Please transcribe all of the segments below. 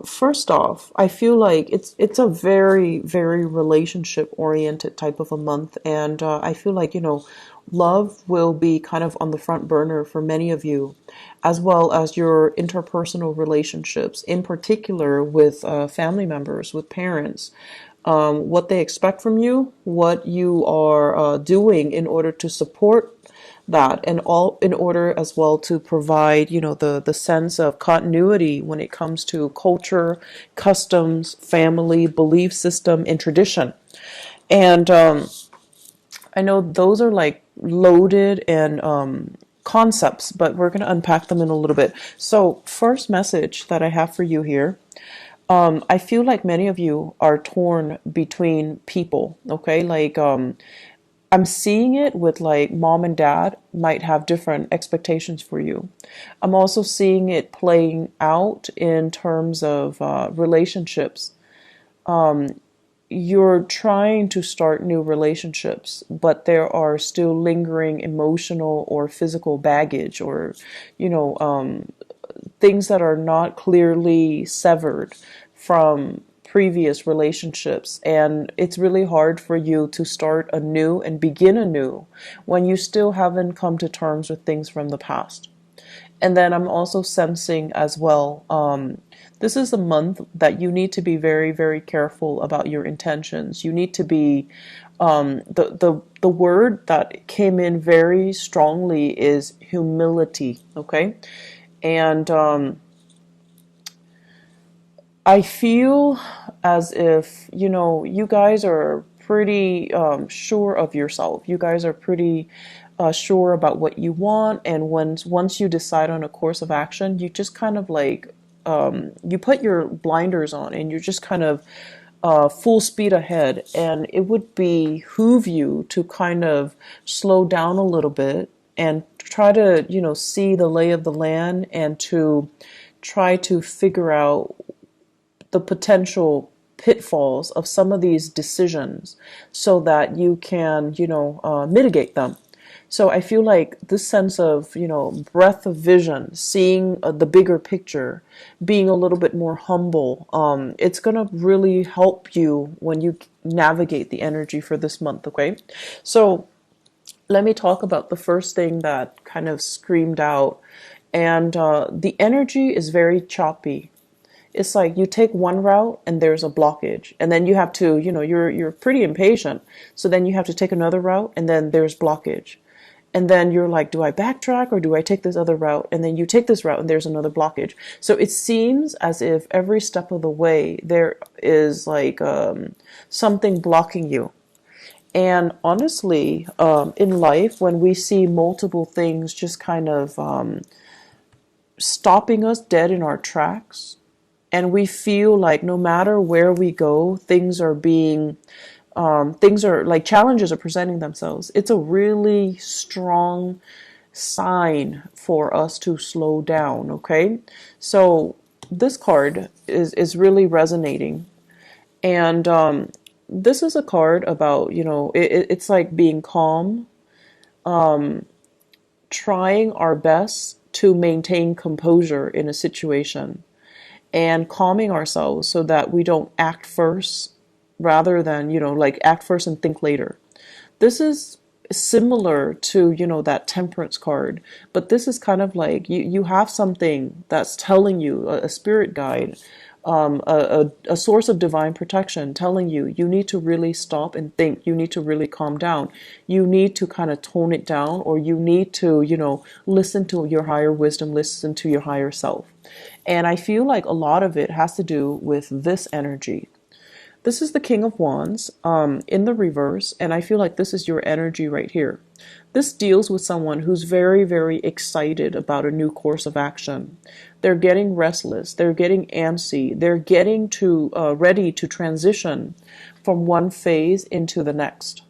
First off, I feel like it's a very, very relationship oriented type of a month, and I feel like, love will be kind of on the front burner for many of you, as well as your interpersonal relationships, in particular with family members, with parents, what they expect from you, what you are doing in order to support that, and all in order as well to provide, the sense of continuity when it comes to culture, customs, family, belief system, and tradition. And I know those are like loaded and concepts, but we're going to unpack them in a little bit. So, first message that I have for you here, I feel like many of you are torn between people, okay? Like, I'm seeing it with like mom and dad might have different expectations for you. I'm also seeing it playing out in terms of relationships. You're trying to start new relationships, but there are still lingering emotional or physical baggage, or, you know, um, things that are not clearly severed from previous relationships. And it's really hard for you to start anew and begin anew when you still haven't come to terms with things from the past. And then I'm also sensing as well, this is a month that you need to be very, very careful about your intentions. You need to be, the word that came in very strongly is humility, okay? And I feel as if, you guys are pretty sure of yourself. You guys are pretty sure about what you want. And once you decide on a course of action, you just kind of like, you put your blinders on and you're just kind of full speed ahead. And it would behoove you to kind of slow down a little bit and try to, see the lay of the land, and to try to figure out the potential pitfalls of some of these decisions so that you can, mitigate them. So I feel like this sense of, breadth of vision, seeing the bigger picture, being a little bit more humble, it's going to really help you when you navigate the energy for this month, okay? So let me talk about the first thing that kind of screamed out. And the energy is very choppy. It's like you take one route and there's a blockage, and then you have to, you're pretty impatient, so then you have to take another route and then there's blockage, and then you're like, do I backtrack or do I take this other route? And then you take this route and there's another blockage. So it seems as if every step of the way there is like something blocking you. And honestly, in life, when we see multiple things just kind of stopping us dead in our tracks, and we feel like no matter where we go, things are like challenges are presenting themselves. It's a really strong sign for us to slow down, okay? So this card is really resonating. And this is a card about, it's like being calm, trying our best to maintain composure in a situation, and calming ourselves so that we don't act first rather than, like act first and think later. This is similar to, that temperance card, but this is kind of like you have something that's telling you, a spirit guide, a source of divine protection telling you, you need to really stop and think. You need to really calm down. You need to kind of tone it down, or you need to, listen to your higher wisdom, listen to your higher self. And I feel like a lot of it has to do with this energy. This is the King of Wands in the reverse, and I feel like this is your energy right here. This deals with someone who's very, very excited about a new course of action. They're getting restless, they're getting antsy, they're getting to ready to transition from one phase into the next.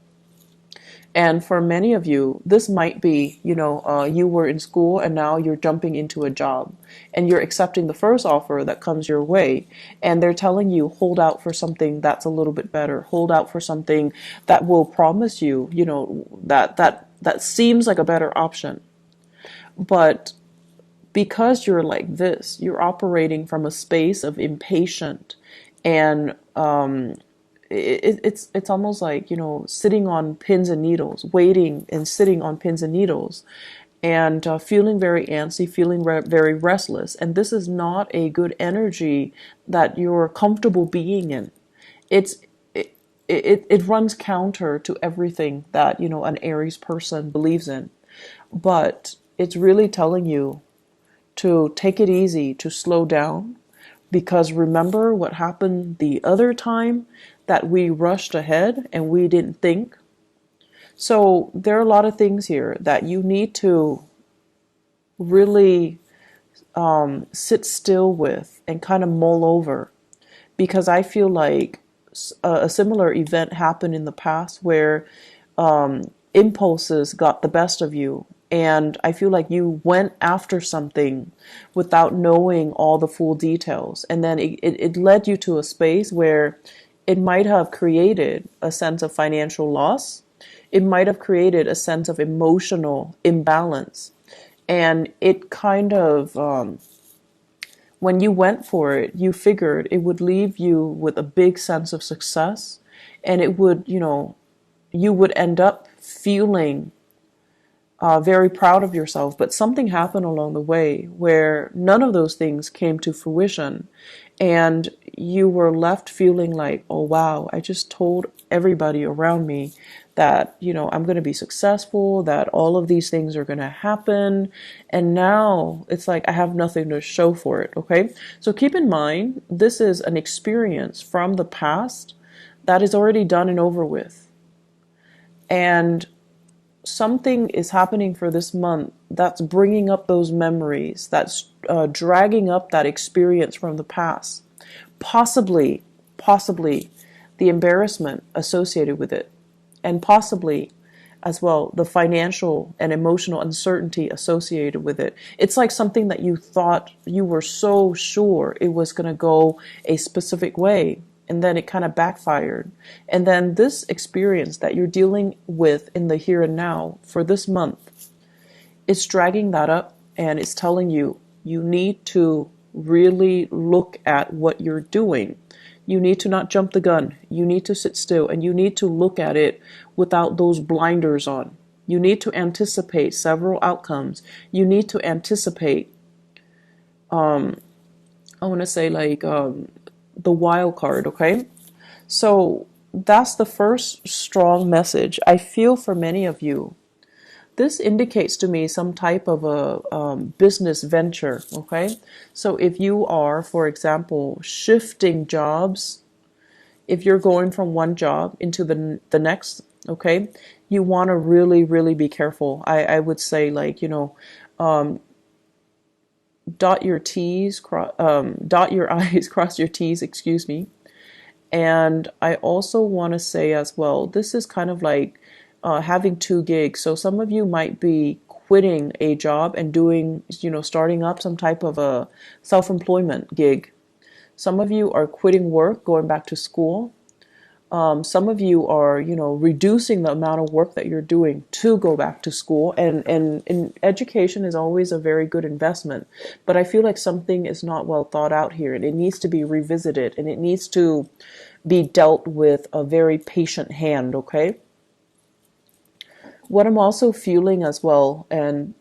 And for many of you, this might be, you were in school and now you're jumping into a job and you're accepting the first offer that comes your way. And they're telling you, hold out for something that's a little bit better. Hold out for something that will promise you, that seems like a better option. But because you're like this, you're operating from a space of impatient, and it's almost like, sitting on pins and needles, waiting and sitting on pins and needles, and feeling very antsy, feeling very restless. And this is not a good energy that you're comfortable being in. It's it runs counter to everything that, an Aries person believes in. But it's really telling you to take it easy, to slow down, because remember what happened the other time that we rushed ahead and we didn't think. So there are a lot of things here that you need to really sit still with and kind of mull over, because I feel like a similar event happened in the past where impulses got the best of you. And I feel like you went after something without knowing all the full details. And then it led you to a space where it might have created a sense of financial loss. It might have created a sense of emotional imbalance. And it kind of, when you went for it, you figured it would leave you with a big sense of success. And it would, you would end up feeling very proud of yourself. But something happened along the way where none of those things came to fruition. And you were left feeling like, oh, wow, I just told everybody around me that, I'm going to be successful, that all of these things are going to happen. And now it's like I have nothing to show for it. Okay. So keep in mind, this is an experience from the past that is already done and over with. And something is happening for this month that's bringing up those memories, that's dragging up that experience from the past. Possibly the embarrassment associated with it, and possibly as well the financial and emotional uncertainty associated with it. It's like something that you thought, you were so sure it was going to go a specific way, and then it kind of backfired. And then this experience that you're dealing with in the here and now for this month, it's dragging that up, and it's telling you, you need to really look at what you're doing. You need to not jump the gun. You need to sit still, and you need to look at it without those blinders on. You need to anticipate several outcomes. You need to anticipate, I want to say, like, the wild card, okay? So that's the first strong message I feel for many of you. This indicates to me some type of a business venture, okay? So if you are, for example, shifting jobs, if you're going from one job into the next, okay, you want to really, really be careful. I would say, like, dot your T's, dot your I's, cross your T's, excuse me. And I also want to say as well, this is kind of like having two gigs. So some of you might be quitting a job and doing, starting up some type of a self-employment gig. Some of you are quitting work, going back to school. Some of you are, reducing the amount of work that you're doing to go back to school. And education is always a very good investment. But I feel like something is not well thought out here, and it needs to be revisited, and it needs to be dealt with a very patient hand, okay? What I'm also feeling as well, and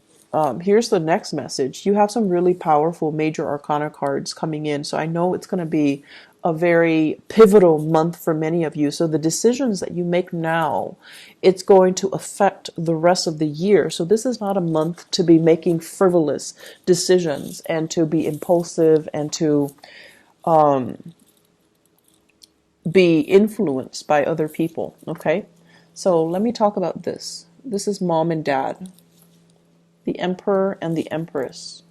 here's the next message. You have some really powerful major arcana cards coming in. So I know it's going to be a very pivotal month for many of you. So the decisions that you make now, it's going to affect the rest of the year. So this is not a month to be making frivolous decisions and to be impulsive and to be influenced by other people. Okay. So let me talk about this. This is mom and dad, the emperor and the empress.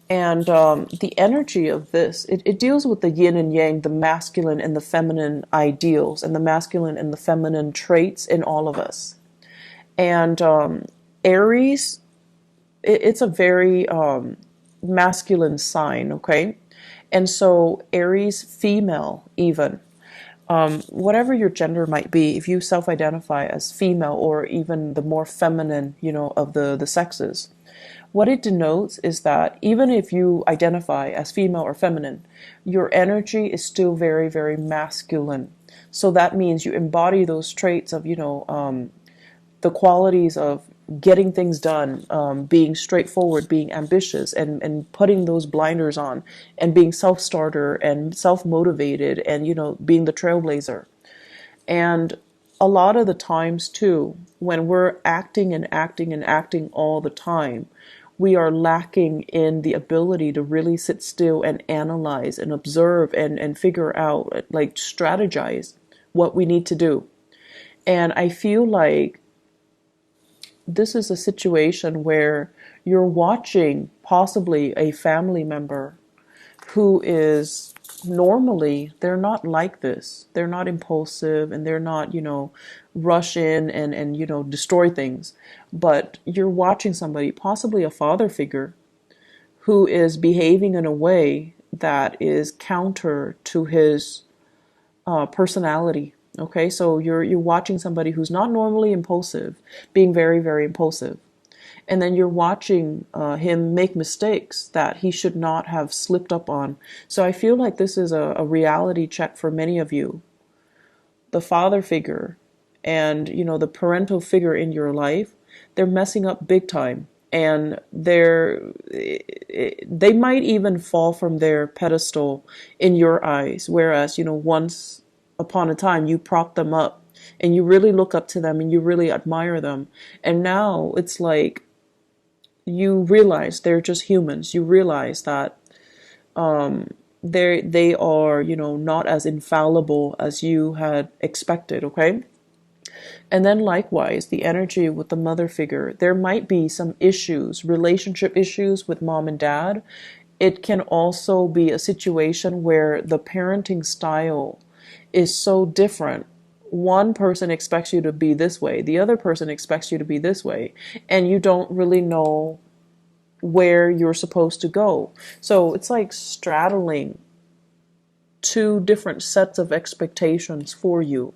And the energy of this, it deals with the yin and yang, the masculine and the feminine ideals, and the masculine and the feminine traits in all of us. And Aries, it's a very masculine sign, okay? And so Aries female even, whatever your gender might be, if you self-identify as female or even the more feminine, of the sexes, What it denotes is that even if you identify as female or feminine, your energy is still very, very masculine. So that means you embody those traits of, the qualities of getting things done, being straightforward, being ambitious, and putting those blinders on, and being self-starter and self-motivated, and, being the trailblazer. And a lot of the times, too, when we're acting and acting and acting all the time, we are lacking in the ability to really sit still and analyze and observe and figure out, like strategize what we need to do. And I feel like this is a situation where you're watching possibly a family member who is normally, they're not like this. They're not impulsive, and they're not, rush in and destroy things. But you're watching somebody, possibly a father figure, who is behaving in a way that is counter to his personality. Okay, so you're watching somebody who's not normally impulsive, being very, very impulsive. And then you're watching him make mistakes that he should not have slipped up on. So I feel like this is a reality check for many of you. The father figure and, the parental figure in your life, they're messing up big time. And they might even fall from their pedestal in your eyes. Whereas, once upon a time you prop them up and you really look up to them and you really admire them. And now it's like you realize they're just humans. You realize that they are, not as infallible as you had expected, okay? And then likewise, the energy with the mother figure, there might be some issues, relationship issues with mom and dad. It can also be a situation where the parenting style is so different. One person expects you to be this way, the other person expects you to be this way, and you don't really know where you're supposed to go. So it's like straddling two different sets of expectations for you,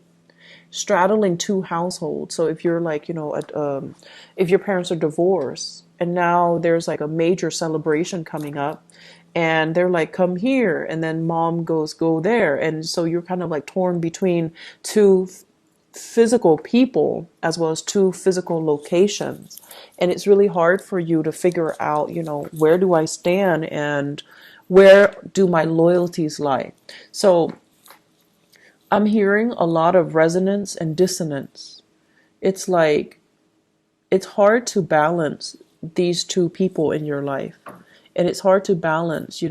straddling two households. So if you're like, if your parents are divorced and now there's like a major celebration coming up, and they're like, come here, and then mom goes, go there. And so you're kind of like torn between two physical people as well as two physical locations. And it's really hard for you to figure out, where do I stand and where do my loyalties lie? So I'm hearing a lot of resonance and dissonance. It's like, it's hard to balance these two people in your life. And it's hard to balance,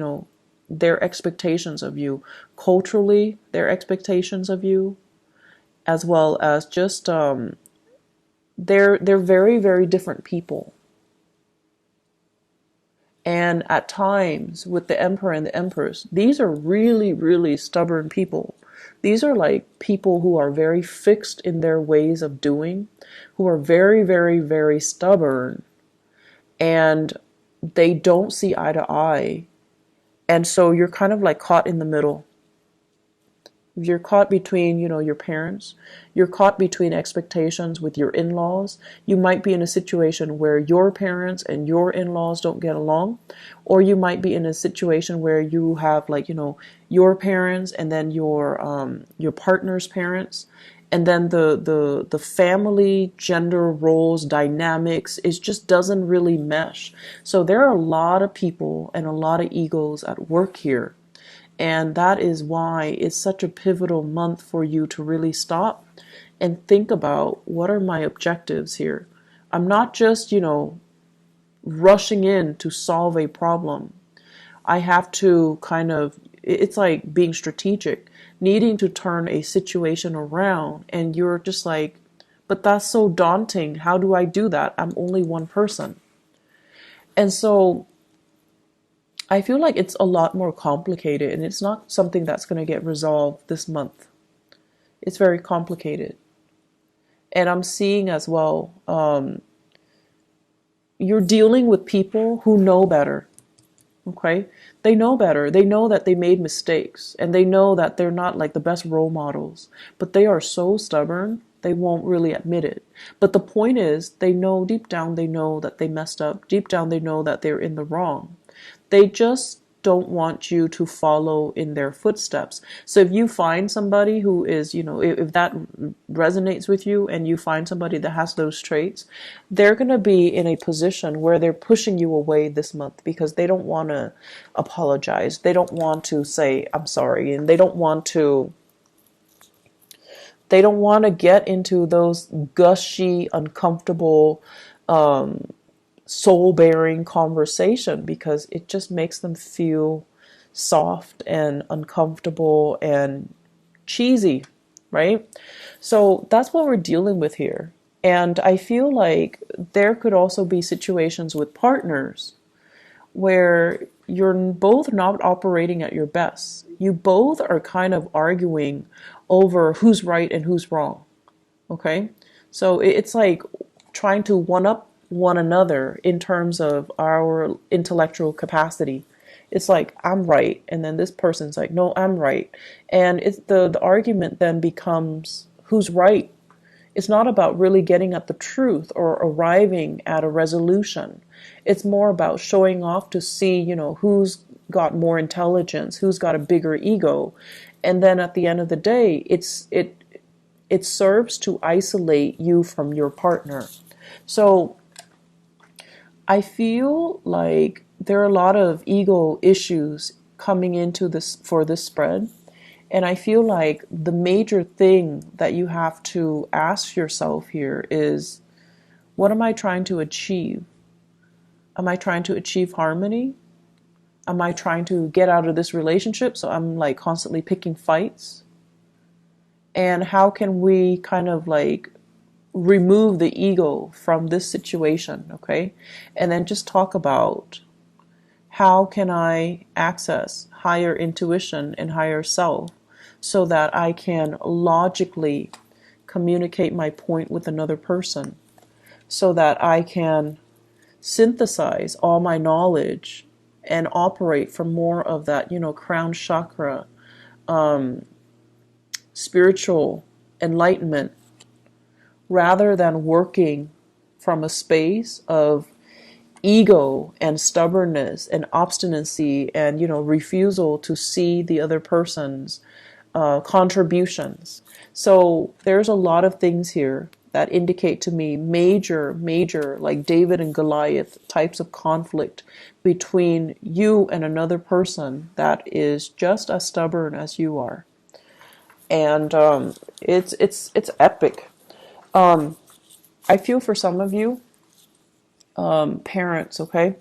their expectations of you, culturally, their expectations of you, as well as just, they're very, very different people. And at times, with the emperor and the empress, these are really, really stubborn people. These are like people who are very fixed in their ways of doing, who are very, very, very stubborn, and they don't see eye to eye. And so you're kind of like caught in the middle. You're caught between, your parents. You're caught between expectations with your in-laws. You might be in a situation where your parents and your in-laws don't get along. Or you might be in a situation where you have like, your parents and then your partner's parents. And then the family gender roles dynamics, it just doesn't really mesh. So there are a lot of people and a lot of egos at work here. And that is why it's such a pivotal month for you to really stop and think about, what are my objectives here? I'm not just, rushing in to solve a problem. I have to kind of, it's like being strategic, needing to turn a situation around. And you're just like, but that's so daunting. How do I do that? I'm only one person. And so I feel like it's a lot more complicated, and it's not something that's going to get resolved this month. It's very complicated. And I'm seeing as well, you're dealing with people who know better. Okay? They know better. They know that they made mistakes, and they know that they're not like the best role models, but they are so stubborn They won't really admit it. But the point is, they know deep down, they know that they messed up. Deep down, they know that they're in the wrong. They just don't want you to follow in their footsteps. So if you find somebody who is, if that resonates with you and you find somebody that has those traits, they're going to be in a position where they're pushing you away this month because they don't want to apologize. They don't want to say, I'm sorry. And they don't want to get into those gushy, uncomfortable, soul-bearing conversation because it just makes them feel soft and uncomfortable and cheesy, right? So that's what we're dealing with here. And I feel like there could also be situations with partners where you're both not operating at your best. You both are kind of arguing over who's right and who's wrong. Okay? So it's like trying to one up one another in terms of our intellectual capacity. It's like, I'm right. And then this person's like, no, I'm right. And it's the argument then becomes who's right. It's not about really getting at the truth or arriving at a resolution. It's more about showing off to see, who's got more intelligence, who's got a bigger ego. And then at the end of the day, it serves to isolate you from your partner. So I feel like there are a lot of ego issues coming into this for this spread. And I feel like the major thing that you have to ask yourself here is, what am I trying to achieve? Am I trying to achieve harmony? Am I trying to get out of this relationship so I'm like constantly picking fights? And how can we kind of like remove the ego from this situation, okay? And then just talk about how can I access higher intuition and higher self so that I can logically communicate my point with another person, so that I can synthesize all my knowledge and operate from more of that, crown chakra, spiritual enlightenment, rather than working from a space of ego and stubbornness and obstinacy and refusal to see the other person's contributions. So there's a lot of things here that indicate to me major like David and Goliath types of conflict between you and another person that is just as stubborn as you are. And it's epic. I feel for some of you, parents, okay?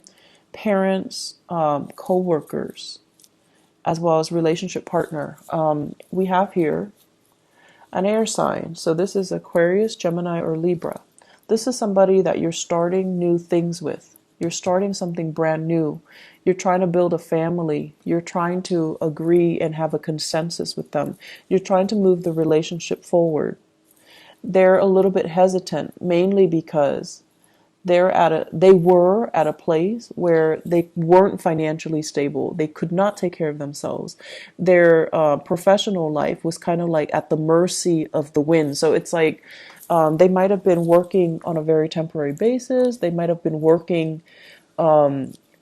Parents, co-workers, as well as relationship partner. We have here an air sign. So this is Aquarius, Gemini, or Libra. This is somebody that you're starting new things with. You're starting something brand new. You're trying to build a family. You're trying to agree and have a consensus with them. You're trying to move the relationship forward. They're a little bit hesitant, mainly because they were at a place where they weren't financially stable. They could not take care of themselves. Their professional life was kind of like at the mercy of the wind. So it's like they might have been working on a very temporary basis. They might have been working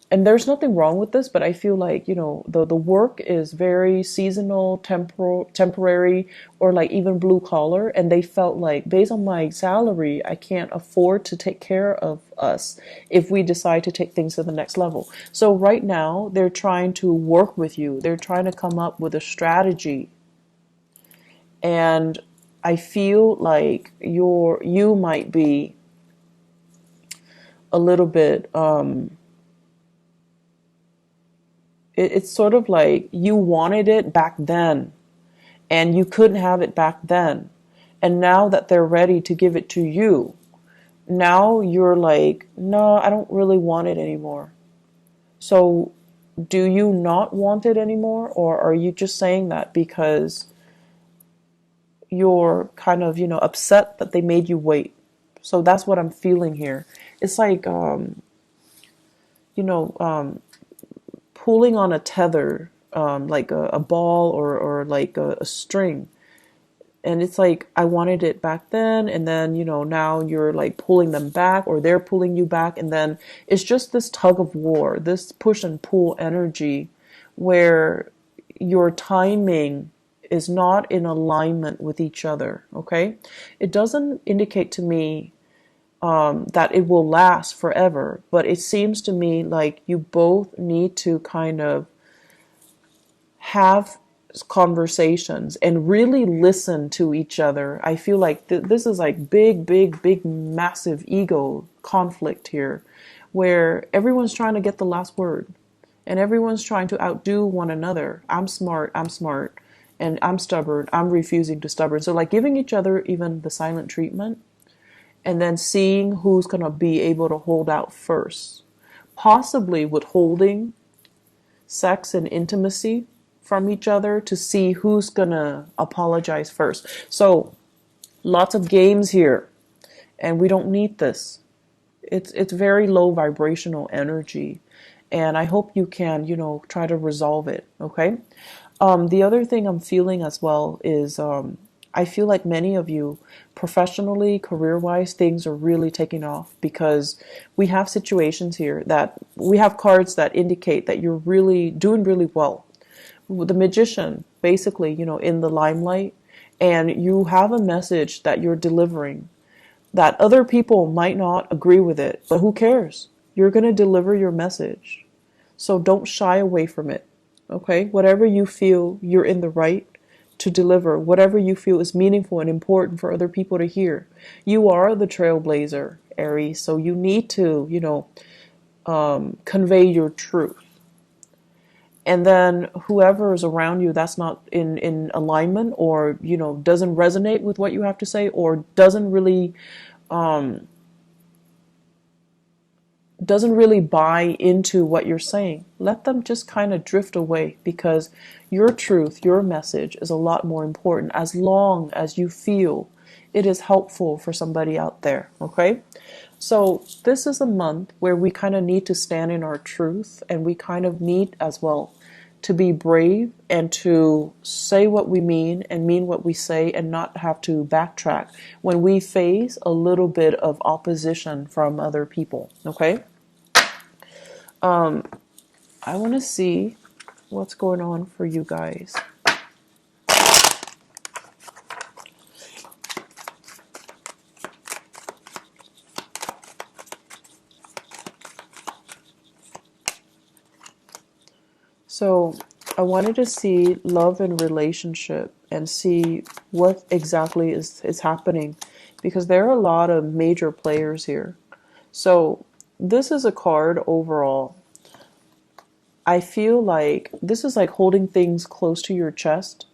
and there's nothing wrong with this, but I feel like, the work is very seasonal, temporary, or like even blue collar. And they felt like, based on my salary, I can't afford to take care of us if we decide to take things to the next level. So right now, they're trying to work with you. They're trying to come up with a strategy. And I feel like you might be a little bit, it's sort of like you wanted it back then and you couldn't have it back then. And now that they're ready to give it to you, now you're like, no, I don't really want it anymore. So do you not want it anymore? Or are you just saying that because you're kind of, upset that they made you wait? So that's what I'm feeling here. It's like, you know, pulling on a tether, like a ball or like a string. And it's like, I wanted it back then, and then, now you're like pulling them back, or they're pulling you back. And then it's just this tug of war, this push and pull energy where your timing is not in alignment with each other. Okay. It doesn't indicate to me that it will last forever, but it seems to me like you both need to kind of have conversations and really listen to each other. I feel like this is like big, massive ego conflict here, where everyone's trying to get the last word and everyone's trying to outdo one another. I'm smart, and I'm stubborn, I'm refusing to stubborn. So like giving each other even the silent treatment, and then seeing who's going to be able to hold out first, possibly withholding sex and intimacy from each other to see who's gonna apologize first. So lots of games here, and we don't need this. It's very low vibrational energy, and I hope you can try to resolve it. Okay. The other thing I'm feeling as well is I feel like many of you, professionally, career-wise, things are really taking off, because we have situations here that we have cards that indicate that you're really doing really well. The Magician, basically, in the limelight, and you have a message that you're delivering that other people might not agree with it, but who cares? You're going to deliver your message. So don't shy away from it. Okay? Whatever you feel you're in the right to deliver, whatever you feel is meaningful and important for other people to hear. You are the trailblazer, Aries, so you need to, convey your truth. And then whoever is around you that's not in alignment, or doesn't resonate with what you have to say, or doesn't really buy into what you're saying, let them just kind of drift away, because your truth, your message is a lot more important, as long as you feel it is helpful for somebody out there. Okay. So this is a month where we kind of need to stand in our truth, and we kind of need as well to be brave and to say what we mean and mean what we say, and not have to backtrack when we face a little bit of opposition from other people. Okay. I want to see what's going on for you guys. So I wanted to see love and relationship and see what exactly is happening, because there are a lot of major players here. So this is a card overall. I feel like this is like holding things close to your chest.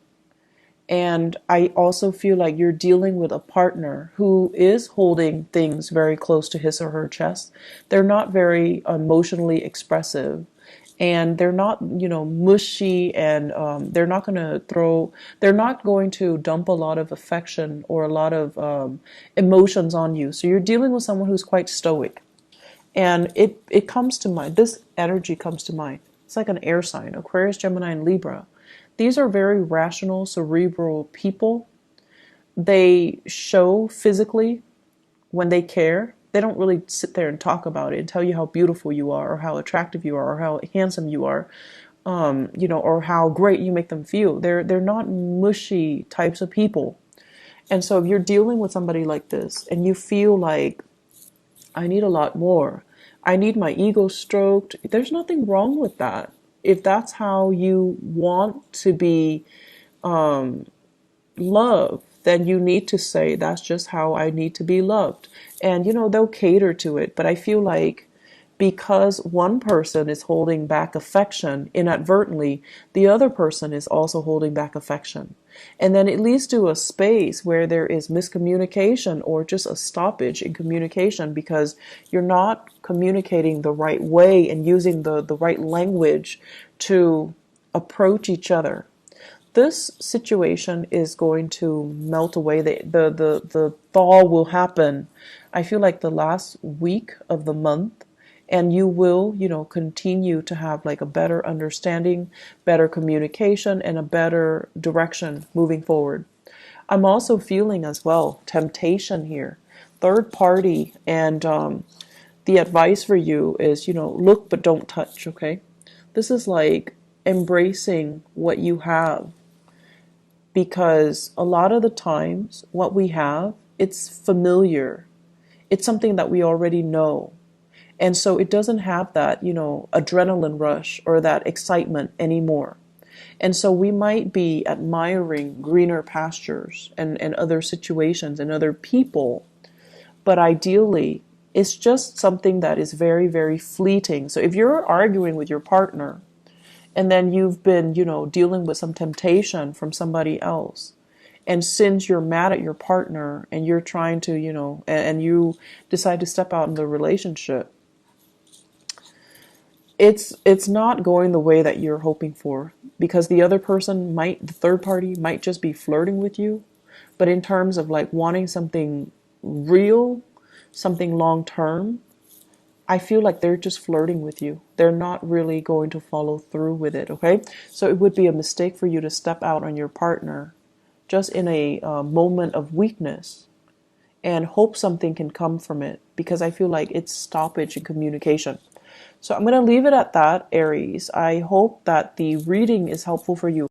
And I also feel like you're dealing with a partner who is holding things very close to his or her chest. They're not very emotionally expressive, and they're not, mushy, and they're not going to dump a lot of affection or a lot of emotions on you. So you're dealing with someone who's quite stoic. And it comes to mind, this energy comes to mind. It's like an air sign, Aquarius, Gemini, and Libra. These are very rational, cerebral people. They show physically when they care. They don't really sit there and talk about it and tell you how beautiful you are, or how attractive you are, or how handsome you are, or how great you make them feel. They're not mushy types of people. And so if you're dealing with somebody like this and you feel like, I need a lot more, I need my ego stroked, there's nothing wrong with that. If that's how you want to be loved, then you need to say, that's just how I need to be loved. And, they'll cater to it. But I feel like because one person is holding back affection inadvertently, the other person is also holding back affection. And then it leads to a space where there is miscommunication, or just a stoppage in communication, because you're not communicating the right way and using the right language to approach each other. This situation is going to melt away. The thaw will happen, I feel like, the last week of the month. And you will, continue to have like a better understanding, better communication, and a better direction moving forward. I'm also feeling as well temptation here, third party, and the advice for you is, look but don't touch, okay? This is like embracing what you have, because a lot of the times what we have, it's familiar. It's something that we already know. And so it doesn't have that, adrenaline rush or that excitement anymore. And so we might be admiring greener pastures and other situations and other people, but ideally, it's just something that is very, very fleeting. So if you're arguing with your partner and then you've been, dealing with some temptation from somebody else, and since you're mad at your partner and you're trying to, and you decide to step out in the relationship, it's not going the way that you're hoping for, because the other person might, the third party might just be flirting with you. But in terms of like wanting something real, something long term, I feel like they're just flirting with you. They're not really going to follow through with it, okay? So it would be a mistake for you to step out on your partner just in a moment of weakness and hope something can come from it, because I feel like it's stoppage in communication. So I'm going to leave it at that, Aries. I hope that the reading is helpful for you.